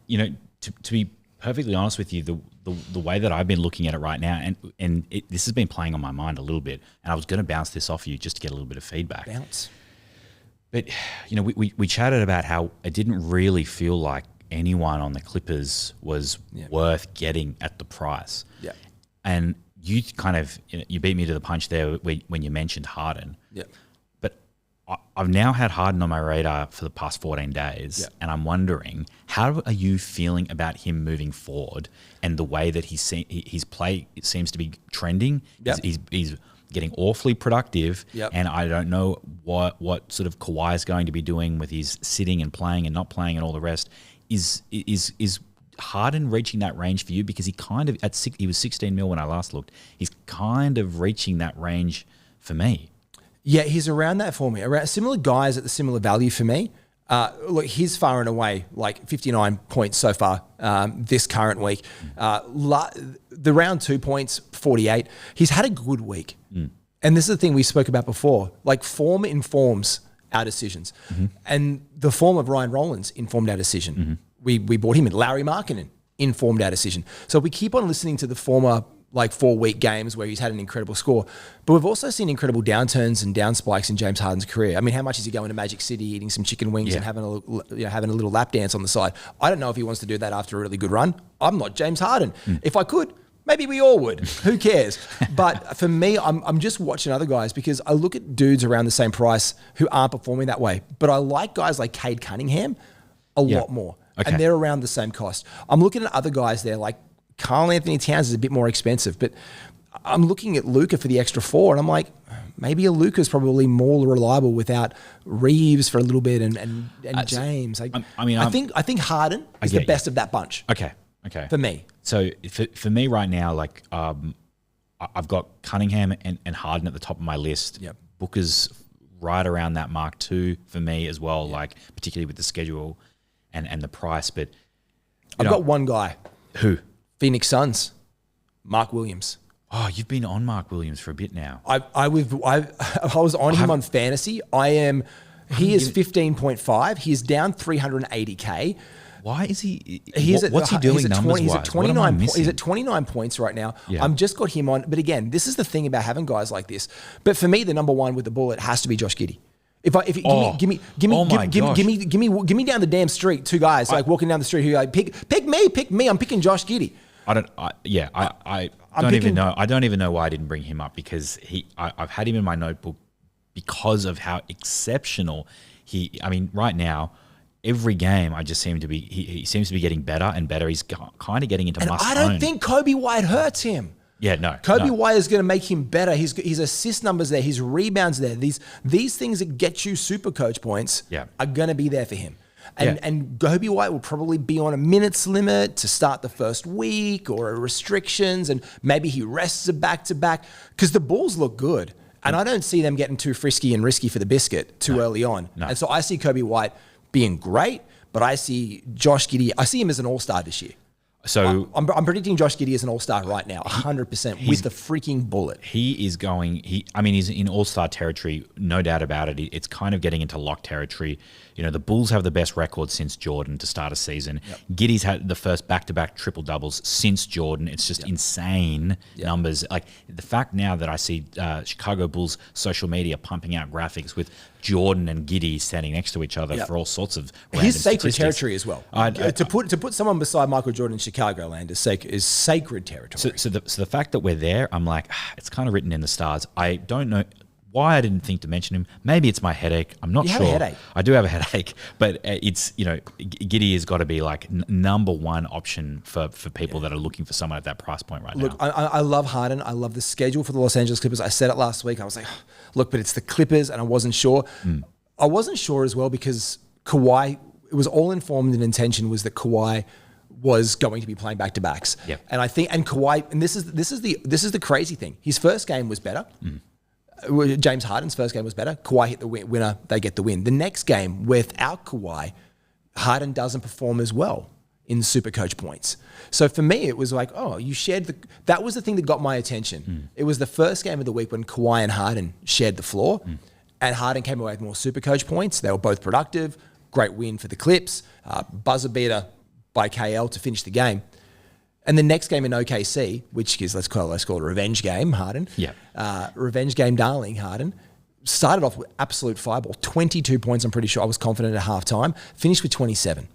Speaker 2: you know, to be perfectly honest with you, the way that I've been looking at it right now, and this has been playing on my mind a little bit, and I was going to bounce this off you just to get a little bit of feedback.
Speaker 1: Bounce.
Speaker 2: But, you know, we chatted about how it didn't really feel like anyone on the Clippers was worth getting at the price. Yeah. And you kind of, you beat me to the punch there when you mentioned Harden. Yeah. But I've now had Harden on my radar for the past 14 days, and I'm wondering, how are you feeling about him moving forward and the way that his play seems to be trending? Yep. He's getting awfully productive, and I don't know what sort of Kawhi is going to be doing with his sitting and playing and not playing and all the rest. Is Harden reaching that range for you? Because he kind of he was 16 mil when I last looked. He's kind of reaching that range for me.
Speaker 1: Yeah, he's around that for me. Around similar guys at the similar value for me. Look, he's far and away like 59 points so far this current week. The round 2 points, 48. He's had a good week. And this is the thing we spoke about before. Like, form informs our decisions. And the form of Ryan Rollins informed our decision. We brought him in. Larry Markkinen informed our decision. So we keep on listening to the former like 4-week games where he's had an incredible score. But we've also seen incredible downturns and down spikes in James Harden's career. I mean, how much is he going to Magic City, eating some chicken wings and having a little lap dance on the side? I don't know if he wants to do that after a really good run. I'm not James Harden. If I could, Maybe we all would. Who cares? But for me, I'm just watching other guys because I look at dudes around the same price who aren't performing that way. But I like guys like Cade Cunningham a lot more.
Speaker 2: Okay.
Speaker 1: And they're around the same cost. I'm looking at other guys there, like Karl Anthony Towns is a bit more expensive, but I'm looking at Luka for the extra 4, and I'm like, maybe a Luka's probably more reliable without Reeves for a little bit and James. I think Harden is the best of that bunch.
Speaker 2: Okay.
Speaker 1: For me.
Speaker 2: So for me right now, like I've got Cunningham and Harden at the top of my list.
Speaker 1: Yep.
Speaker 2: Booker's right around that mark too for me as well, like particularly with the schedule and the price. But
Speaker 1: I've got one guy.
Speaker 2: Who?
Speaker 1: Phoenix Suns, Mark Williams.
Speaker 2: Oh, you've been on Mark Williams for a bit now.
Speaker 1: I was on him on fantasy. He is 15.5. He's down 380K.
Speaker 2: Why is he?
Speaker 1: What's
Speaker 2: he doing numbers-wise?
Speaker 1: He's at 29. He's at 29 points right now.
Speaker 2: Yeah.
Speaker 1: I'm just got him on. But again, this is the thing about having guys like this. But for me, the number one with the bullet has to be Josh Giddey. Give me down the damn street, two guys like walking down the street who like pick me. I'm picking Josh Giddey.
Speaker 2: I don't even know. I don't even know why I didn't bring him up because I've had him in my notebook because of how exceptional right now, every game I just seem to be he seems to be getting better and better. He's kind of getting into must own.
Speaker 1: I don't think Kobe White hurts him.
Speaker 2: Yeah, no.
Speaker 1: Kobe White is going to make him better. His assist numbers there, his rebounds there. These things that get you Supercoach points are going to be there for him. And Kobe White will probably be on a minutes limit to start the first week or restrictions, and maybe he rests a back-to-back because the Bulls look good. And I don't see them getting too frisky and risky for the biscuit too early on. No. And so I see Kobe White being great, but I see Josh Giddey, I see him as an all-star this year.
Speaker 2: So
Speaker 1: I'm predicting Josh Giddey as an all-star right now, 100% with the freaking bullet.
Speaker 2: He's in all-star territory, no doubt about it. It's kind of getting into lock territory. You know, the Bulls have the best record since Jordan to start a season. Yep. Giddey's had the first back-to-back triple-doubles since Jordan. It's just insane numbers. Like the fact now that I see Chicago Bulls social media pumping out graphics with Jordan and Giddey standing next to each other for all sorts of random
Speaker 1: his sacred
Speaker 2: statistics.
Speaker 1: territory as well. To put someone beside Michael Jordan in Chicagoland is sacred territory.
Speaker 2: So the fact that we're there, I'm like, it's kind of written in the stars. I don't know why I didn't think to mention him. Maybe it's my headache. I'm not sure.
Speaker 1: You have a headache.
Speaker 2: I do have a headache, but it's, Giddey has got to be like number one option for people that are looking for someone at that price point right now.
Speaker 1: Look, I love Harden. I love the schedule for the Los Angeles Clippers. I said it last week. I was like, look, but it's the Clippers, and I wasn't sure. I wasn't sure as well because Kawhi, it was all informed and intention was that Kawhi was going to be playing back-to-backs.
Speaker 2: Yeah.
Speaker 1: And I think, and Kawhi, and this is the crazy thing. His first game was better. James Harden's first game was better. Kawhi hit the winner. They get the win. The next game, without Kawhi, Harden doesn't perform as well in Supercoach points. So for me, it was like, you shared that was the thing that got my attention. It was the first game of the week when Kawhi and Harden shared the floor, and Harden came away with more Supercoach points. They were both productive. Great win for the Clips. Buzzer beater by KL to finish the game. And the next game in OKC, which is, let's call it a revenge game, Harden.
Speaker 2: Yeah.
Speaker 1: Revenge game, darling, Harden. Started off with absolute fireball. 22 points, I'm pretty sure. I was confident at halftime. Finished with 27.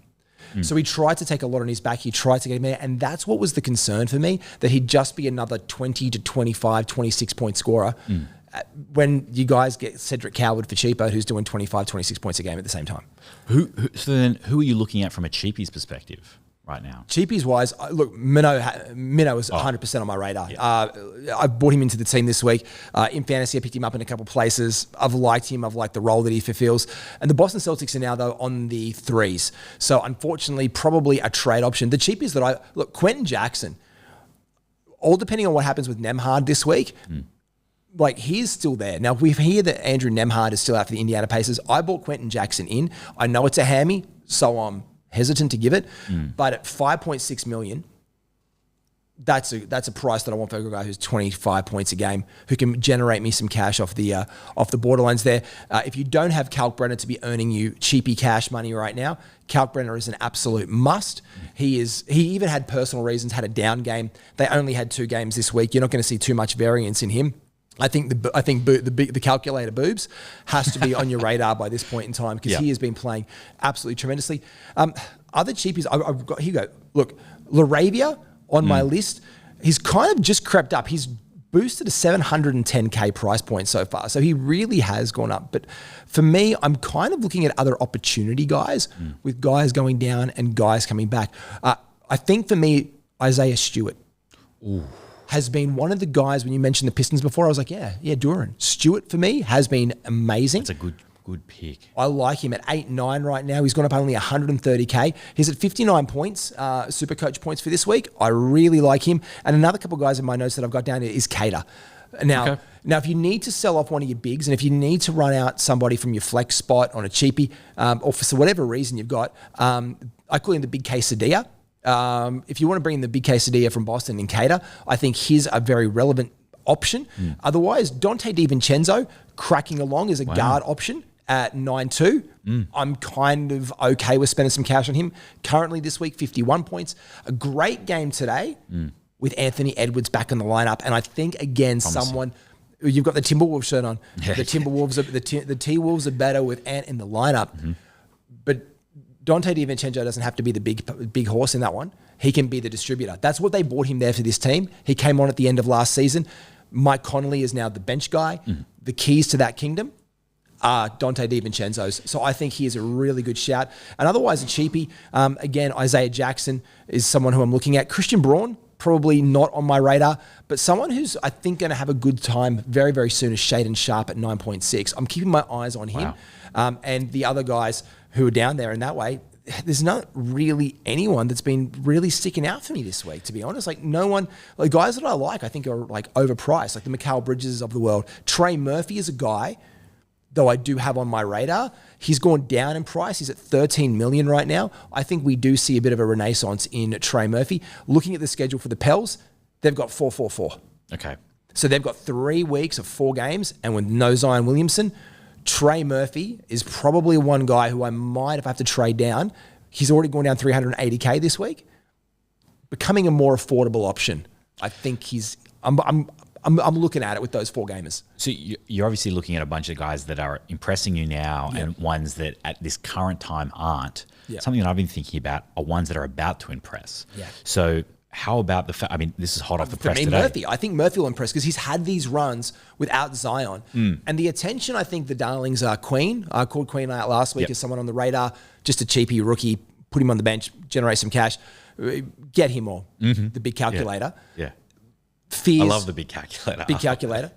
Speaker 1: So he tried to take a lot on his back. He tried to get him there. And that's what was the concern for me, that he'd just be another 20 to 25, 26-point scorer when you guys get Cedric Coward for cheaper, who's doing 25, 26 points a game at the same time.
Speaker 2: So then who are you looking at from a cheapie's perspective right now?
Speaker 1: Cheapies wise, look, Minnow is 100% on my radar. Yeah. I brought him into the team this week. In fantasy, I picked him up in a couple of places. I've liked him. I've liked the role that he fulfills. And the Boston Celtics are now, though, on the threes. So, unfortunately, probably a trade option. The cheapies that Quentin Jackson, all depending on what happens with Nembhard this week, like he's still there. Now, we hear that Andrew Nembhard is still out for the Indiana Pacers. I bought Quentin Jackson in. I know it's a hammy, so I'm hesitant to give it, but at $5.6 million, that's a price that I want for a guy who's 25 points a game, who can generate me some cash off the borderlines there. If you don't have Kalkbrenner to be earning you cheapy cash money right now, Kalkbrenner is an absolute must. He even had personal reasons, had a down game. They only had 2 games this week. You're not going to see too much variance in him. I think the calculator boobs has to be on your radar by this point in time because he has been playing absolutely tremendously. Other cheapies, I've got, here you go. Look, Laravia on my list, he's kind of just crept up. He's boosted a 710K price point so far. So he really has gone up. But for me, I'm kind of looking at other opportunity guys with guys going down and guys coming back. I think for me, Isaiah Stewart has been one of the guys, when you mentioned the Pistons before, I was like, yeah, Duran. Stewart for me has been amazing.
Speaker 2: It's a good pick.
Speaker 1: I like him at 8-9 right now. He's gone up only 130K. He's at 59 points, Supercoach points for this week. I really like him. And another couple of guys in my notes that I've got down here is Cater. Now, if you need to sell off one of your bigs and if you need to run out somebody from your flex spot on a cheapie or for whatever reason you've got, I call him the big quesadilla. If you want to bring in the big quesadilla from Boston and Cater, I think he's a very relevant option. Otherwise, Donte DiVincenzo cracking along as a guard option at 9-2. I'm kind of okay with spending some cash on him. Currently this week, 51 points. A great game today with Anthony Edwards back in the lineup. And I think, again, someone... You've got the Timberwolves shirt on. The Timberwolves, the T-Wolves are better with Ant in the lineup. But Donte DiVincenzo doesn't have to be the big horse in that one. He can be the distributor. That's what they bought him there for this team. He came on at the end of last season. Mike Conley is now the bench guy. The keys to that kingdom are Donte DiVincenzo's. So I think he is a really good shout. And otherwise a cheapie, again, Isaiah Jackson is someone who I'm looking at. Christian Braun, probably not on my radar, but someone who's, I think, going to have a good time very, very soon is Shaedon Sharpe at 9.6. I'm keeping my eyes on him. And the other guys who are down there in that way, there's not really anyone that's been really sticking out for me this week, to be honest. Like no one, like guys that I think are like overpriced, like the Mikal Bridges of the world. Trey Murphy is a guy, though I do have on my radar. He's gone down in price. He's at 13 million right now. I think we do see a bit of a renaissance in Trey Murphy. Looking at the schedule for the Pels, they've got 4-4-4.
Speaker 2: Okay.
Speaker 1: So they've got 3 weeks of 4 games, and with no Zion Williamson, Trey Murphy is probably one guy who I might have to trade down. He's already gone down 380K this week. Becoming a more affordable option. I think I'm looking at it with those 4 gamers.
Speaker 2: So you're obviously looking at a bunch of guys that are impressing you now and ones that at this current time aren't. Something that I've been thinking about are ones that are about to impress. So how about the fact, I mean, this is hot off the press today.
Speaker 1: Murphy. I think Murphy will impress because he's had these runs without Zion. And the attention, I think the darlings are Queen. I called Queen out last week as someone on the radar, just a cheapy rookie, put him on the bench, generate some cash, get him all, the big calculator. Fears,
Speaker 2: I love the big calculator.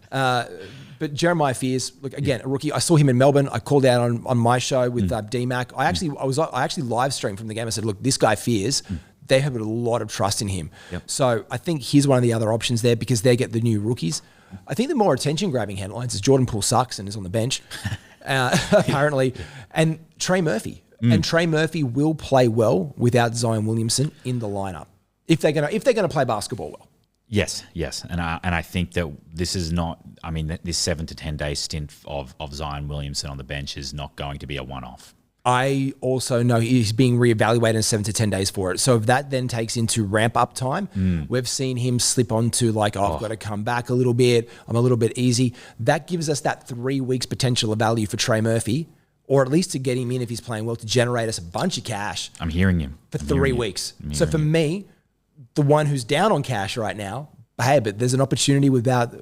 Speaker 1: But Jeremiah Fears, look, again, a rookie. I saw him in Melbourne. I called out on my show with D-Mac. I actually live streamed from the game. I said, look, this guy Fears, they have a lot of trust in him. So I think he's one of the other options there because they get the new rookies. I think the more attention-grabbing headlines is Jordan Poole sucks and is on the bench, apparently, and Trey Murphy. And Trey Murphy will play well without Zion Williamson in the lineup if they're gonna play basketball well.
Speaker 2: Yes, and I think that this is not. I mean, this 7 to 10 day stint of Zion Williamson on the bench is not going to be a one-off.
Speaker 1: I also know he's being reevaluated in 7 to 10 days for it. So if that then takes into ramp up time, we've seen him slip onto like, I've got to come back a little bit. I'm a little bit easy. That gives us that 3 weeks potential of value for Trey Murphy, or at least to get him in if he's playing well to generate us a bunch of cash.
Speaker 2: I'm hearing him
Speaker 1: for 3 weeks. So for me, the one who's down on cash right now, hey, but there's an opportunity without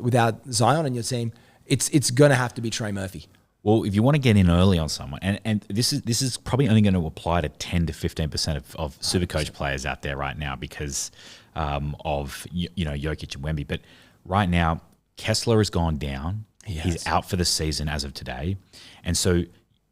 Speaker 1: Zion on your team. It's going to have to be Trey Murphy.
Speaker 2: Well, if you want to get in early on someone, and this is probably only going to apply to 10 to 15% of Supercoach players out there right now because of Jokic and Wemby. But right now, Kessler has gone down. He's out for the season as of today, and so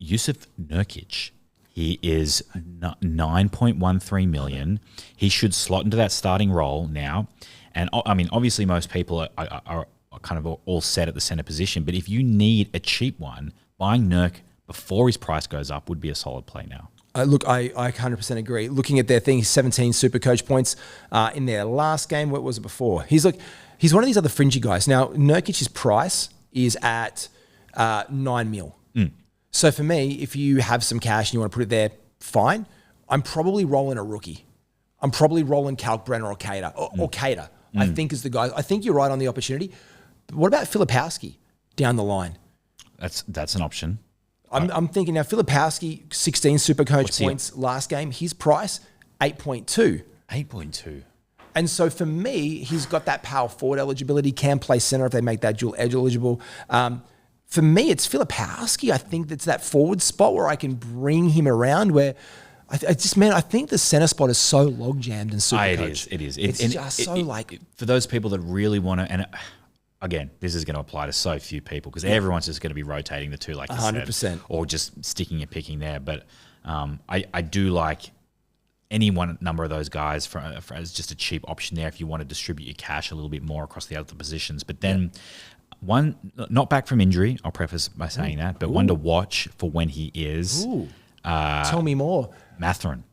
Speaker 2: Jusuf Nurkic. He is 9.13 million. He should slot into that starting role now. And I mean, obviously, most people are kind of all set at the center position. But if you need a cheap one, buying Nurk before his price goes up would be a solid play now.
Speaker 1: Look, I 100% agree. Looking at their thing, 17 Supercoach points in their last game. What was it before? He's one of these other fringy guys. Now, Nurkic's price is at 9 mil. So for me, if you have some cash and you want to put it there, fine. I'm probably rolling a rookie. I'm probably rolling Kalkbrenner or Cater. Or Cater, I think is the guy. I think you're right on the opportunity. But what about Filipowski down the line?
Speaker 2: That's an option.
Speaker 1: I'm thinking now, Filipowski, 16 Supercoach points last game. His price, 8.2.
Speaker 2: 8.2.
Speaker 1: And so for me, he's got that power forward eligibility, can play center if they make that dual edge eligible. For me, it's Filipowski. I think that's that forward spot where I can bring him around where I think the center spot is so log jammed in Supercoach.
Speaker 2: It is.
Speaker 1: It's just so
Speaker 2: for those people that really want to, and again, this is going to apply to so few people because everyone's just going to be rotating the two, like you
Speaker 1: 100%,
Speaker 2: said, or just sticking and picking there. But I do like any one number of those guys for as just a cheap option there if you want to distribute your cash a little bit more across the other positions. But then one, not back from injury, I'll preface by saying that, but one to watch for when he is.
Speaker 1: Tell me more.
Speaker 2: Mathurin.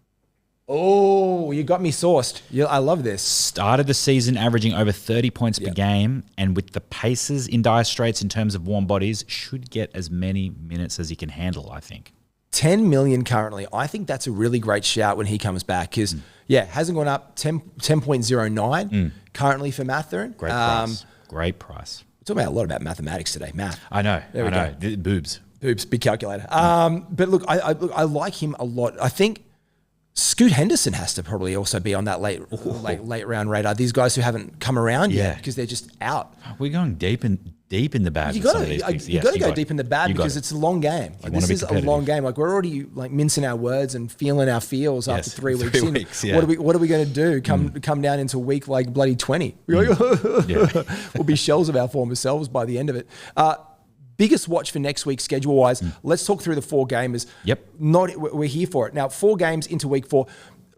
Speaker 1: Oh, you got me sourced. I love this.
Speaker 2: Started the season averaging over 30 points per game, and with the Pacers in dire straits in terms of warm bodies, should get as many minutes as he can handle, I think.
Speaker 1: 10 million currently. I think that's a really great shout when he comes back because, hasn't gone up 10.09 currently for Mathurin.
Speaker 2: Great price. Great price.
Speaker 1: We're talking about a lot about mathematics today. Math.
Speaker 2: I know. Boobs.
Speaker 1: Boobs, big calculator. But look, I like him a lot. I think Scoot Henderson has to probably also be on that late round radar. These guys who haven't come around yet because they're just out.
Speaker 2: We're going deep in the bag.
Speaker 1: You got to go deep in the bag because it's a long game. This is a long game. Like we're already mincing our words and feeling our feels after 3 weeks in.
Speaker 2: Yeah.
Speaker 1: What are we going to do? Come down into week like bloody 20. We'll be shells of our former selves by the end of it. Biggest watch for next week schedule-wise. Let's talk through the 4 gamers. We're here for it. Now, 4 games into week 4.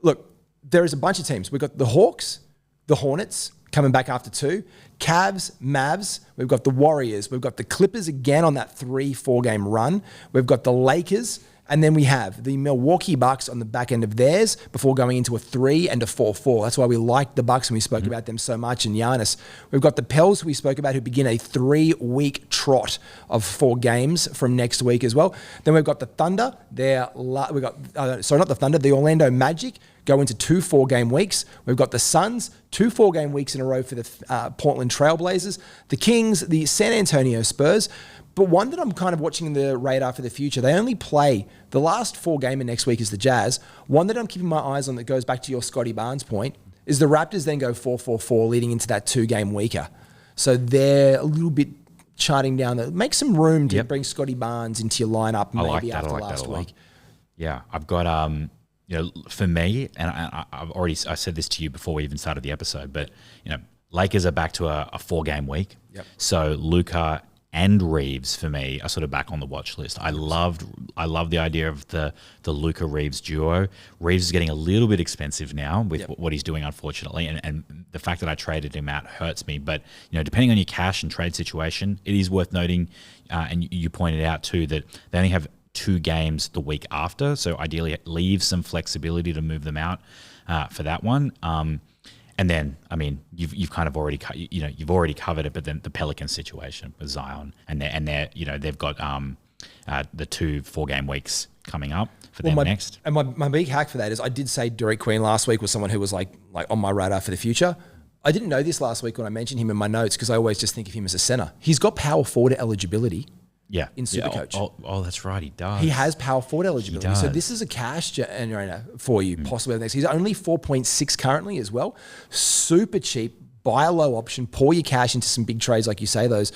Speaker 1: Look, there is a bunch of teams. We've got the Hawks, the Hornets coming back after 2, Cavs, Mavs. We've got the Warriors. We've got the Clippers again on that 3-4 game run. We've got the Lakers. And then we have the Milwaukee Bucks on the back end of theirs before going into a 3 and a 4-4. That's why we like the Bucks and we spoke about them so much. And Giannis. We've got the Pels who we spoke about who begin a 3-week trot of 4 games from next week as well. Then we've got the Thunder. The Orlando Magic go into 2 4-game weeks. We've got the Suns, 2 4-game weeks in a row for the Portland Trailblazers. The Kings, the San Antonio Spurs. But one that I'm kind of watching the radar for the future, they only play the last 4 gamer next week is the Jazz. One that I'm keeping my eyes on that goes back to your Scotty Barnes point is the Raptors then go 4-4-4 leading into that 2-game weeker. So they're a little bit charting down that. Make some room to bring Scotty Barnes into your lineup maybe after last week.
Speaker 2: Yeah, I've got for me, and I said this to you before we even started the episode, but Lakers are back to a 4-game week. So Luka and Reeves for me are sort of back on the watch list. I love the idea of the Luka Reeves duo. Reeves is getting a little bit expensive now with what he's doing, unfortunately, and the fact that I traded him out hurts me. But depending on your cash and trade situation, it is worth noting, and you pointed out too that they only have 2 games the week after, so ideally leave some flexibility to move them out for that one. And then, I mean, you've kind of already you've already covered it, but then the Pelicans situation with Zion, and they've got the 2 4-game weeks coming up for them next.
Speaker 1: And my big hack for that is I did say Derek Queen last week was someone who was like on my radar for the future. I didn't know this last week when I mentioned him in my notes because I always just think of him as a center. He's got power forward eligibility. In Supercoach.
Speaker 2: Oh, that's right. He does.
Speaker 1: He has power forward eligibility. So this is a cash generator for you, possibly next. He's only 4.6 currently as well. Super cheap. Buy a low option, pour your cash into some big trades, like you say, those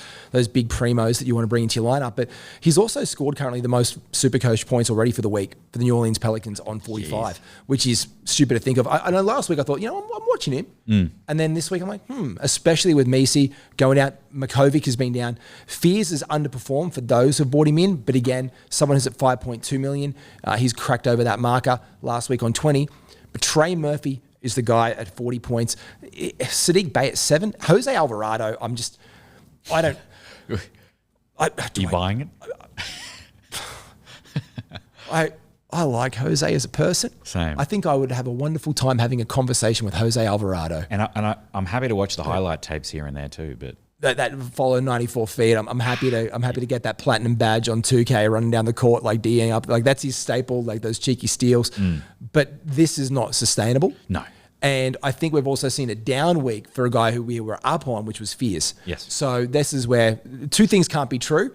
Speaker 1: big primos that you want to bring into your lineup. But he's also scored currently the most Supercoach points already for the week for the New Orleans Pelicans on 45, which is stupid to think of. I know last week I thought, I'm watching him. And then this week I'm like, especially with Messi going out, Makovic has been down. Fears has underperformed for those who've bought him in. But again, someone who's at 5.2 million. He's cracked over that marker last week on 20. But Trey Murphy is the guy at 40 points. Sadiq Bey at 7. Jose Alvarado, Are you
Speaker 2: buying it?
Speaker 1: I like Jose as a person.
Speaker 2: Same.
Speaker 1: I think I would have a wonderful time having a conversation with Jose Alvarado.
Speaker 2: And I'm happy to watch the highlight tapes here and there too, but
Speaker 1: that follow 94 feet. I'm happy to get that platinum badge on 2K running down the court, like D'ing up. Like that's his staple, like those cheeky steals. But this is not sustainable.
Speaker 2: No.
Speaker 1: And I think we've also seen a down week for a guy who we were up on, which was Fears.
Speaker 2: Yes.
Speaker 1: So this is where 2 things can't be true.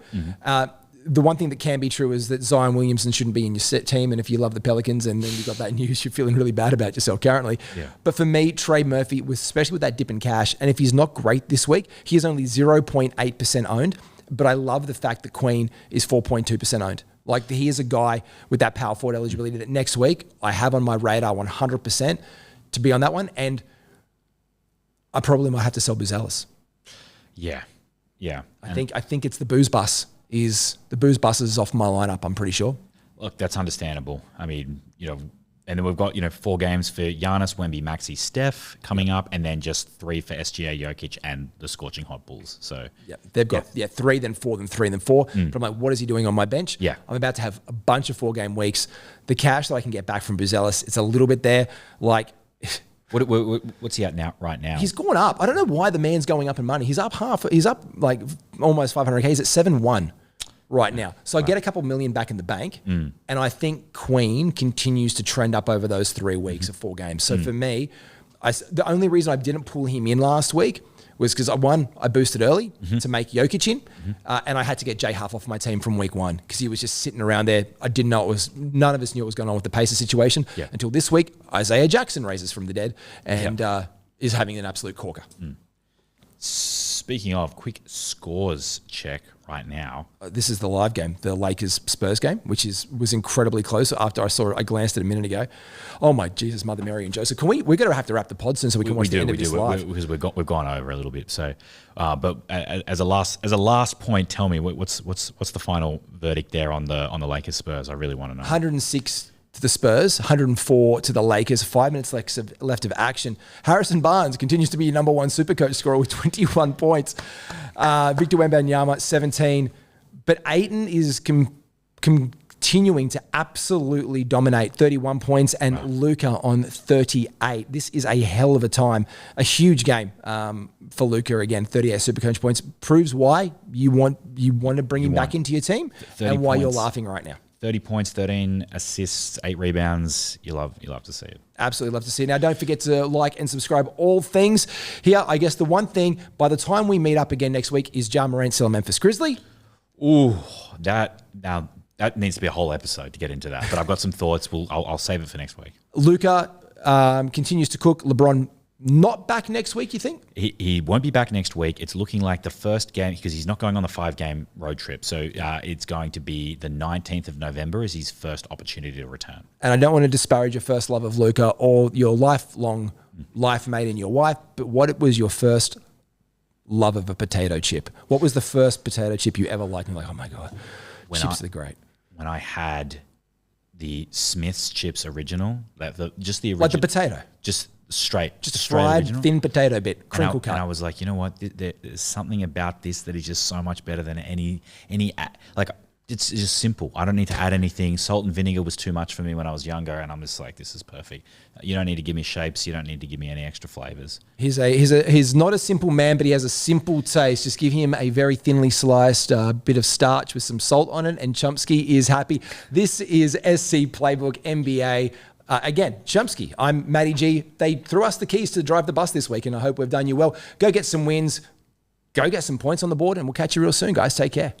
Speaker 1: the one thing that can be true is that Zion Williamson shouldn't be in your set team. And if you love the Pelicans and then you got that news, you're feeling really bad about yourself currently.
Speaker 2: Yeah.
Speaker 1: But for me, Trey Murphy, especially with that dip in cash, and if he's not great this week, he is only 0.8% owned. But I love the fact that Queen is 4.2% owned. Like, he is a guy with that power forward eligibility that next week I have on my radar 100% to be on that one. And I probably might have to sell Buzelis.
Speaker 2: Yeah.
Speaker 1: I think it's the booze bus. The booze bus is off my lineup, I'm pretty sure.
Speaker 2: Look, that's understandable. I mean, and then we've got, 4 games for Giannis, Wemby, Maxey, Steph coming up, and then just 3 for SGA, Jokic, and the scorching hot Bulls. So
Speaker 1: they've got 3, then 4, then 3, then 4. But I'm like, what is he doing on my bench?
Speaker 2: Yeah.
Speaker 1: I'm about to have a bunch of 4-game weeks. The cash that I can get back from Buzelis, it's a little bit there. Like,
Speaker 2: what's he at now? Right now,
Speaker 1: he's gone up. I don't know why the man's going up in money. He's up like almost 500K. He's at 7-1 right now. So I get a couple million back in the bank, and I think Queen continues to trend up over those 3 weeks of 4 games. So for me, the only reason I didn't pull him in last week was because I boosted early to make Jokic in, and I had to get Jay Huff off my team from week 1 because he was just sitting around there. None of us knew what was going on with the Pacers situation until this week. Isaiah Jackson raises from the dead and is having an absolute corker.
Speaker 2: Speaking of, quick scores check right now.
Speaker 1: This is the live game, the Lakers-Spurs game, which was incredibly close. After I saw it, I glanced at it a minute ago. Oh my Jesus, Mother Mary and Joseph! We're going to have to wrap the pod soon so we can watch the end of this live
Speaker 2: because we've gone over a little bit. So, but as a last point, tell me what's the final verdict there on the Lakers-Spurs? I really want to know.
Speaker 1: 106 to the Spurs, 104 to the Lakers. 5 minutes left of action. Harrison Barnes continues to be your number 1 Supercoach scorer with 21 points. Victor Wembanyama, 17. But Ayton is continuing to absolutely dominate, 31 points, and Luka on 38. This is a hell of a time. A huge game for Luka again. 38 Supercoach points. Proves why you want to bring him back into your team and why you're laughing right now.
Speaker 2: 30 points, 13 assists, 8 rebounds. You love to see it.
Speaker 1: Absolutely love to see it. Now, don't forget to like and subscribe all things. Here, I guess the one thing, by the time we meet up again next week, is Ja Morant still a Memphis Grizzly?
Speaker 2: Ooh, that needs to be a whole episode to get into that. But I've got some thoughts. I'll save it for next week.
Speaker 1: Luka continues to cook. LeBron not back next week, you think?
Speaker 2: He won't be back next week. It's looking like the first game, because he's not going on the 5-game road trip. So it's going to be the 19th of November is his first opportunity to return.
Speaker 1: And I don't want to disparage your first love of Luka or your lifelong life mate and your wife, but what was your first love of a potato chip? What was the first potato chip you ever liked? And you're like, oh my God, chips are great.
Speaker 2: When I had the Smith's Chips original, just the original.
Speaker 1: Like the potato?
Speaker 2: Just straight
Speaker 1: fried
Speaker 2: original.
Speaker 1: Thin potato bit, crinkle cut.
Speaker 2: And I was like, you know what? There's something about this that is just so much better than any like. It's just simple. I don't need to add anything. Salt and vinegar was too much for me when I was younger, and I'm just like, this is perfect. You don't need to give me shapes. You don't need to give me any extra flavors.
Speaker 1: He's not a simple man, but he has a simple taste. Just give him a very thinly sliced bit of starch with some salt on it, and Sumsky is happy. This is SC Playbook NBA. Again, Sumsky, I'm Matty G. They threw us the keys to drive the bus this week, and I hope we've done you well. Go get some wins. Go get some points on the board, and we'll catch you real soon, guys. Take care.